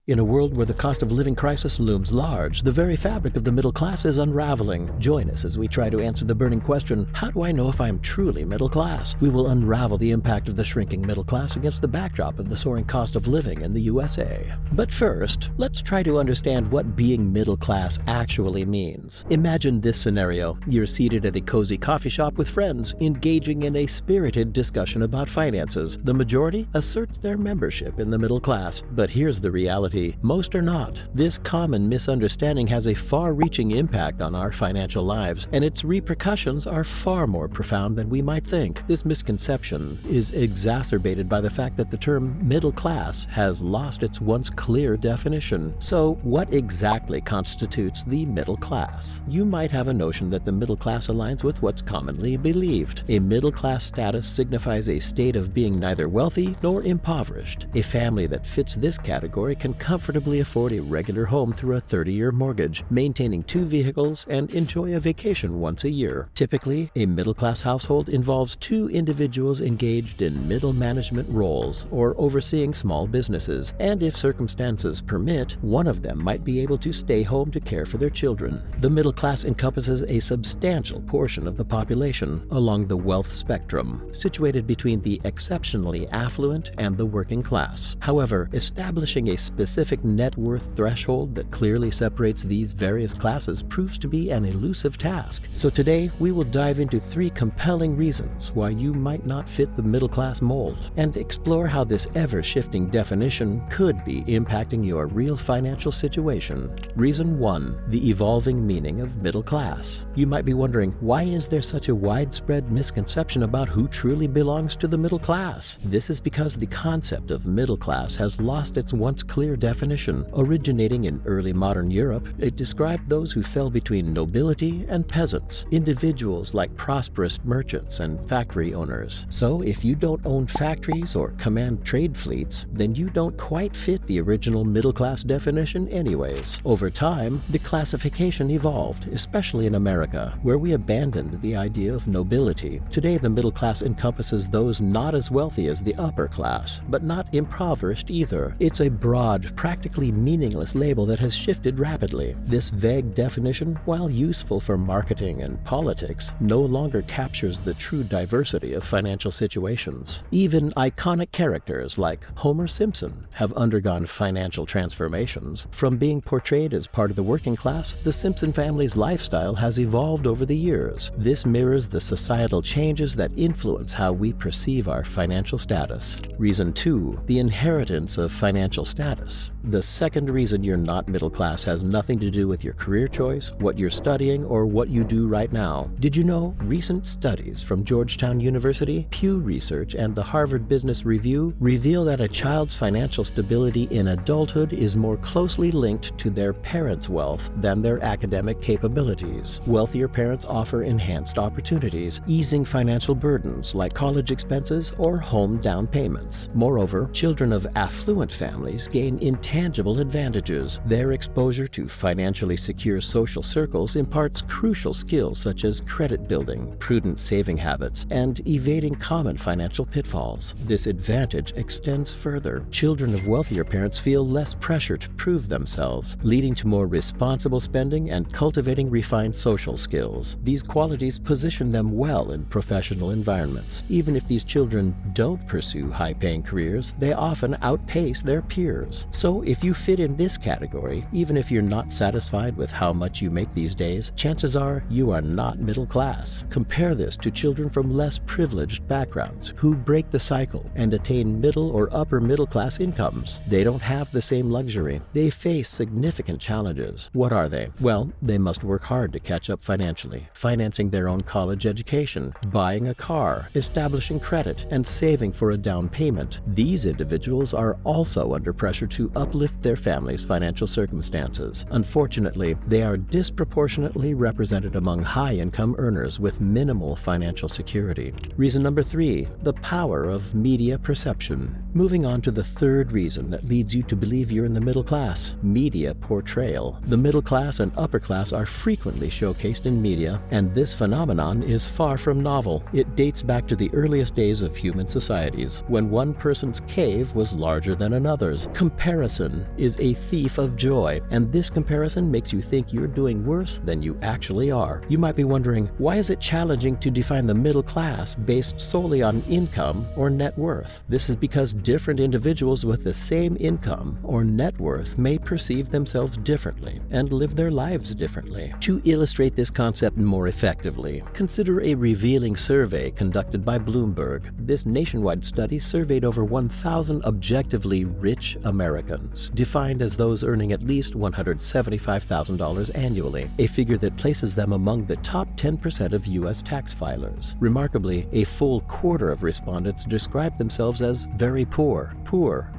In a world where the cost of living crisis looms large, the very fabric of the middle class is unraveling. Join us as we try to answer the burning question, how do I know if I am truly middle class? We will unravel the impact of the shrinking middle class against the backdrop of the soaring cost of living in the USA. But first, let's try to understand what being middle class actually means. Imagine this scenario. You're seated at a cozy coffee shop with friends, engaging in a spirited discussion about finances. The majority asserts their membership in the middle class. But here's the reality. Most are not. This common misunderstanding has a far-reaching impact on our financial lives, and its repercussions are far more profound than we might think. This misconception is exacerbated by the fact that the term middle class has lost its once clear definition. So, what exactly constitutes the middle class? You might have a notion that the middle class aligns with what's commonly believed. A middle class status signifies a state of being neither wealthy nor impoverished. A family that fits this category can comfortably afford a regular home through a 30-year mortgage, maintaining 2 vehicles, and enjoy a vacation once a year. Typically, a middle-class household involves 2 individuals engaged in middle management roles or overseeing small businesses, and if circumstances permit, one of them might be able to stay home to care for their children. The middle class encompasses a substantial portion of the population along the wealth spectrum, situated between the exceptionally affluent and the working class. However, establishing a specific net worth threshold that clearly separates these various classes proves to be an elusive task. So today, we will dive into 3 compelling reasons why you might not fit the middle class mold, and explore how this ever-shifting definition could be impacting your real financial situation. Reason 1. The evolving meaning of middle class. You might be wondering, why is there such a widespread misconception about who truly belongs to the middle class? This is because the concept of middle class has lost its once clear definition. Originating in early modern Europe, it described those who fell between nobility and peasants, individuals like prosperous merchants and factory owners. So if you don't own factories or command trade fleets, then you don't quite fit the original middle class definition anyways. Over time, the classification evolved, especially in America, where we abandoned the idea of nobility. Today, the middle class encompasses those not as wealthy as the upper class, but not impoverished either. It's a broad, practically meaningless label that has shifted rapidly. This vague definition, while useful for marketing and politics, no longer captures the true diversity of financial situations. Even iconic characters like Homer Simpson have undergone financial transformations. From being portrayed as part of the working class, the Simpson family's lifestyle has evolved over the years. This mirrors the societal changes that influence how we perceive our financial status. Reason 2. The inheritance of financial status. The second reason you're not middle class has nothing to do with your career choice, what you're studying, or what you do right now. Did you know recent studies from Georgetown University, Pew Research, and the Harvard Business Review reveal that a child's financial stability in adulthood is more closely linked to their parents' wealth than their academic capabilities. Wealthier parents offer enhanced opportunities, easing financial burdens like college expenses or home down payments. Moreover, children of affluent families gain intangible advantages. Their exposure to financially secure social circles imparts crucial skills such as credit building, prudent saving habits, and evading common financial pitfalls. This advantage extends further. Children of wealthier parents feel less pressure to prove themselves, leading to more responsible spending and cultivating refined social skills. These qualities position them well in professional environments. Even if these children don't pursue high-paying careers, they often outpace their peers. So if you fit in this category, even if you're not satisfied with how much you make these days, chances are you are not middle class. Compare this to children from less privileged backgrounds who break the cycle and attain middle or upper middle class incomes. They don't have the same luxury. They face significant challenges. What are they? Well, they must work hard to catch up financially, financing their own college education, buying a car, establishing credit, and saving for a down payment. These individuals are also under pressure to uplift their family's financial circumstances. Unfortunately, they are disproportionately represented among high-income earners with minimal financial security. Reason number 3, the power of media perception. Moving on to the third reason that leads you to believe you're in the middle class: media portrayal. The middle class and upper class are frequently showcased in media, and this phenomenon is far from novel. It dates back to the earliest days of human societies, when one person's cave was larger than another's. Compare Comparison is a thief of joy, and this comparison makes you think you're doing worse than you actually are. You might be wondering, why is it challenging to define the middle class based solely on income or net worth? This is because different individuals with the same income or net worth may perceive themselves differently and live their lives differently. To illustrate this concept more effectively, consider a revealing survey conducted by Bloomberg. This nationwide study surveyed over 1,000 objectively rich Americans, defined as those earning at least $175,000 annually, a figure that places them among the top 10% of U.S. tax filers. Remarkably, a full quarter of respondents described themselves as very poor,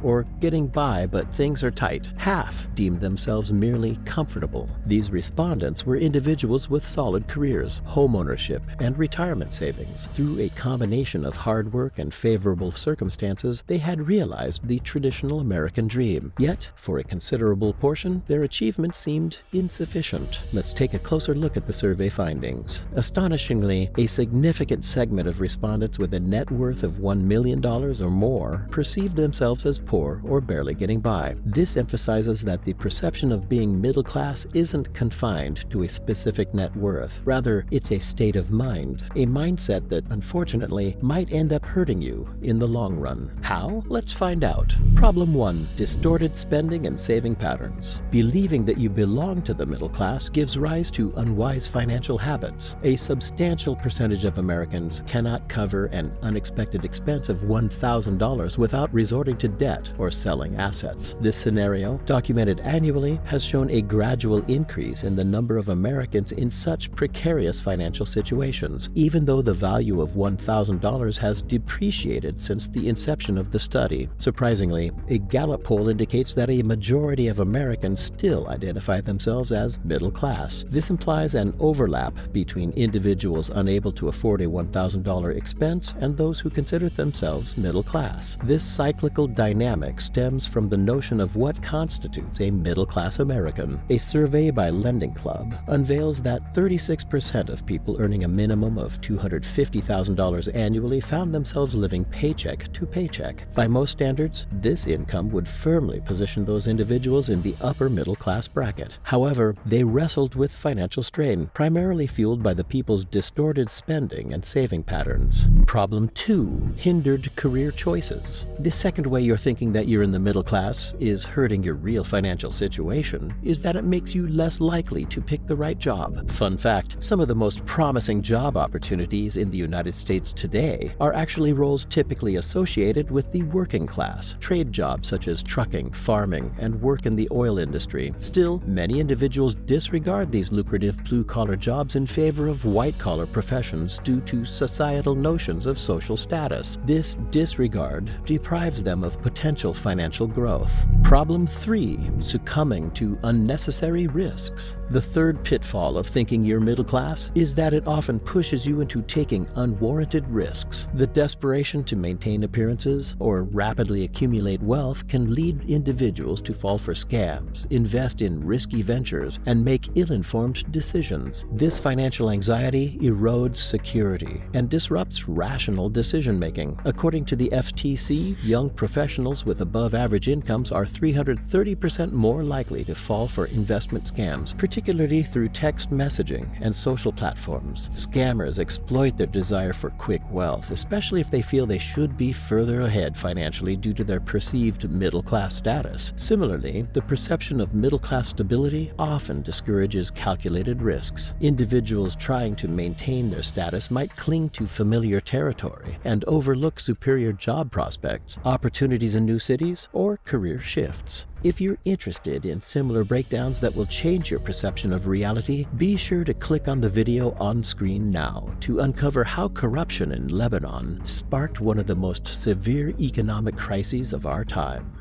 or getting by but things are tight. Half deemed themselves merely comfortable. These respondents were individuals with solid careers, homeownership, and retirement savings. Through a combination of hard work and favorable circumstances, they had realized the traditional American dream. Yet, for a considerable portion, their achievement seemed insufficient. Let's take a closer look at the survey findings. Astonishingly, a significant segment of respondents with a net worth of $1 million or more perceived themselves as poor or barely getting by. This emphasizes that the perception of being middle class isn't confined to a specific net worth. Rather, it's a state of mind, a mindset that unfortunately might end up hurting you in the long run. How? Let's find out. Problem 1. Distorted spending and saving patterns. Believing that you belong to the middle class gives rise to unwise financial habits. A substantial percentage of Americans cannot cover an unexpected expense of $1,000 without resorting to debt or selling assets. This scenario, documented annually, has shown a gradual increase in the number of Americans in such precarious financial situations, even though the value of $1,000 has depreciated since the inception of the study. Surprisingly, a Gallup poll indicates that a majority of Americans still identify themselves as middle class. This implies an overlap between individuals unable to afford a $1,000 expense and those who consider themselves middle class. This cyclical dynamic stems from the notion of what constitutes a middle-class American. A survey by Lending Club unveils that 36% of people earning a minimum of $250,000 annually found themselves living paycheck to paycheck. By most standards, this income would firmly position those individuals in the upper middle-class bracket. However, they wrestled with financial strain, primarily fueled by the people's distorted spending and saving patterns. Problem 2. Hindered career choices. The second way you're thinking that you're in the middle class is hurting your real financial situation is that it makes you less likely to pick the right job. Fun fact, some of the most promising job opportunities in the United States today are actually roles typically associated with the working class, trade jobs such as trucking, farming, and work in the oil industry. Still, many individuals disregard these lucrative blue-collar jobs in favor of white-collar professions due to societal notions of social status. This disregard deprives them of potential financial growth. Problem 3. Succumbing to unnecessary risks. The third pitfall of thinking you're middle class is that it often pushes you into taking unwarranted risks. The desperation to maintain appearances or rapidly accumulate wealth can lead individuals to fall for scams, invest in risky ventures, and make ill-informed decisions. This financial anxiety erodes security and disrupts rational decision-making. According to the FTC, young professionals with above-average incomes are 330% more likely to fall for investment scams, particularly through text messaging and social platforms. Scammers exploit their desire for quick wealth, especially if they feel they should be further ahead financially due to their perceived middle-class status. Similarly, the perception of middle-class stability often discourages calculated risks. Individuals trying to maintain their status might cling to familiar territory and overlook superior job prospects, opportunities in new cities, or career shifts. If you're interested in similar breakdowns that will change your perception of reality, be sure to click on the video on screen now to uncover how corruption in Lebanon sparked one of the most severe economic crises of our time.